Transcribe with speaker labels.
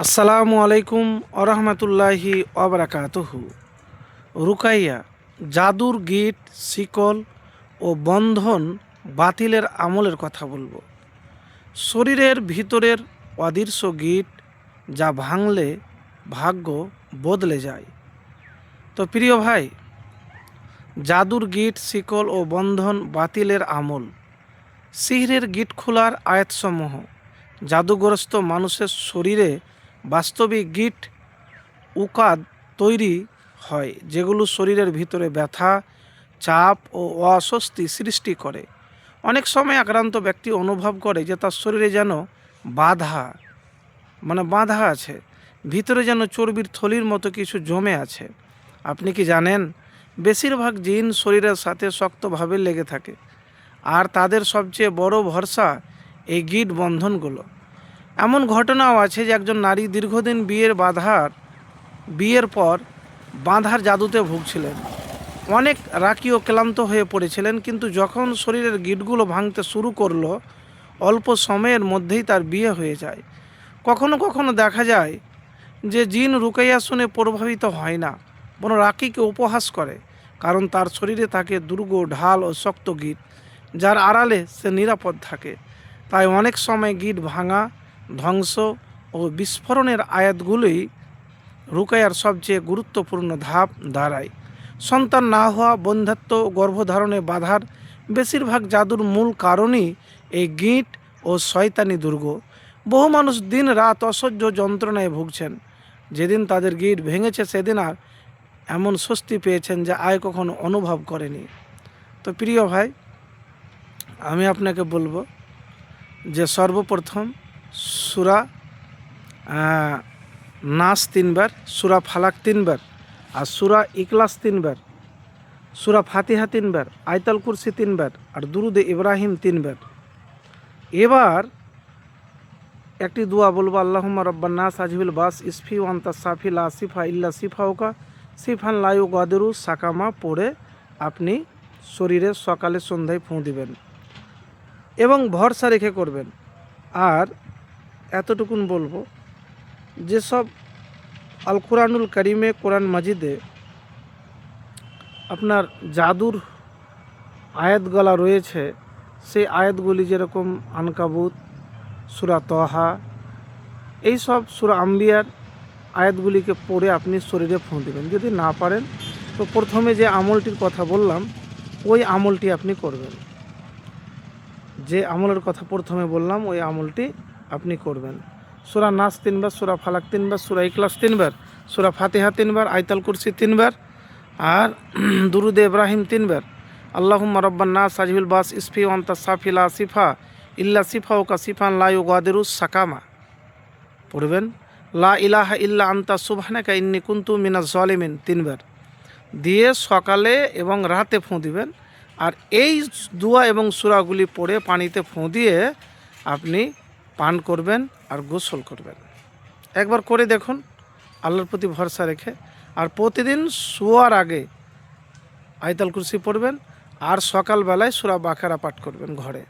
Speaker 1: আসসালামু আলাইকুম আরহামতুল্লাহি ওয়াবারাকাতুহু। রুকাইয়া জাদুর গিট, শিকল ও বন্ধন বাতিলের আমলের কথা বলবো। শরীরের ভিতরের অদৃশ্য গিট যা ভাঙলে ভাগ্য বদলে যায়। তো প্রিয় ভাই, জাদুর গিট, শিকল ও বন্ধন বাতিলের আমল। সিহরের গিট খোলার আয়াতসমূহ। জাদুগ্রস্ত মানুষের শরীরে বাস্তবিক গিট উকাদ তৈরি হয়, যেগুলো শরীরের ভিতরে ব্যথা, চাপ ও অস্বস্তি সৃষ্টি করে। অনেক সময় আক্রান্ত ব্যক্তি অনুভব করে যে তার শরীরে যেন বাঁধা আছে, ভিতরে যেন চর্বির থলির মতো কিছু জমে আছে। আপনি কি জানেন, বেশিরভাগ জিন শরীরের সাথে শক্তভাবে লেগে থাকে, আর তাদের সবচেয়ে বড় ভরসা এই গিট বন্ধনগুলো। এমন ঘটনাও আছে যে একজন নারী দীর্ঘদিন বিয়ের পর বাঁধার জাদুতে ভুগছিলেন। অনেক রাকি ও ক্লান্ত হয়ে পড়েছিলেন, কিন্তু যখন শরীরের গিটগুলো ভাঙতে শুরু করলো, অল্প সময়ের মধ্যেই তার বিয়ে হয়ে যায়। কখনো কখনো দেখা যায় যে জিন রুকাইয়া শুনে প্রভাবিত হয় না, বরং রাকিকে উপহাস করে, কারণ তার শরীরে থাকে দুর্গ, ঢাল ও শক্ত গিট, যার আড়ালে সে নিরাপদ থাকে। তাই অনেক সময় গিট ভাঙা, ধ্বংস ও বিস্ফোরণের আয়াতগুলোই রুকাইয়ার সবচেয়ে গুরুত্বপূর্ণ ধাপ দাঁড়ায়। সন্তান না হওয়া, বন্ধ্যাত্ব, গর্ভধারণে বাধার বেশিরভাগ জাদুর মূল কারণই এই গিঁট ও শয়তানি দুর্গ। বহু মানুষ দিন রাত অসহ্য যন্ত্রণায় ভুগছেন। যেদিন তাদের গিঁট ভেঙেছে সেদিন আর এমন স্বস্তি পেয়েছেন যা আয় কখনো অনুভব করেনি। তো প্রিয় ভাই, আমি আপনাকে বলবো যে সর্বপ্রথম সূরা নাস 3 বার, সূরা ফালাক 3 বার, আর সূরা ইখলাস 3 বার, সূরা ফাতিহা 3 বার, আয়াতুল কুরসি 3 বার, আর দুরুদে ইব্রাহিম 3 বার। এবার একটি দোয়া বলবো, আল্লাহুম্মা রাব্বান নাস আজিবিল বাস ইসফি ওয়া আনতা সাফি লা সিফা ইল্লা সিফাউকা সিফান লা ইউগাদিরু সাকামা পড়ে আপনি শরীরে সকালে সন্ধ্যায় ফুঁ দিবেন এবং ভরসা রেখে করবেন। আর এতটুকুন বলবো, যেসব আল কোরআনুল কারিমে, কোরআন মাজিদে আপনার জাদুর আয়াতগুলা রয়েছে, সেই আয়াতগুলি যেরকম আনকাবুত, সূরা তহা, এইসব সূরা আম্বিয়ার আয়াতগুলিকে পড়ে আপনি শরীরে ফুঁ দেবেন। যদি না পারেন তো প্রথমে যে আমলটির কথা বললাম ওই আমলটি আপনি করবেন। যে আমলের কথা প্রথমে বললাম ওই আমলটি আপনি করবেন। সূরা নাস 3 বার, সূরা ফালাক 3 বার, সূরা ইখলাস 3 বার, সূরা ফাতিহা 3 বার, আয়াতুল কুরসি 3 বার, আর দুরুদে ইব্রাহিম 3 বার। আল্লাহুম্মা রাব্বান নাস আজিবিল বাস ইসফি ওয়া আনতা সাফি লা সিফা ইল্লা সিফাউকা সিফান লা ইউগাদিরু সাকামা পড়বেন। লা ইলাহা ইল্লা আনতা সুবহানাকা ইন্নী কুনতু মিনাজ জালিমিন 3 বার দিয়ে সকালে এবং রাতে ফুঁ দিবেন। আর এই দোয়া এবং সূরাগুলি পড়ে পানিতে ফুঁ দিয়ে আপনি পান করবেন আর গোসল করবেন। একবার করে দেখুন আল্লাহর প্রতি ভরসা রেখে। আর প্রতিদিন শোয়ার আগে আয়াতুল কুরসি পড়বেন আর সকালবেলায় সূরা বাকারা পাঠ করবেন ঘরে।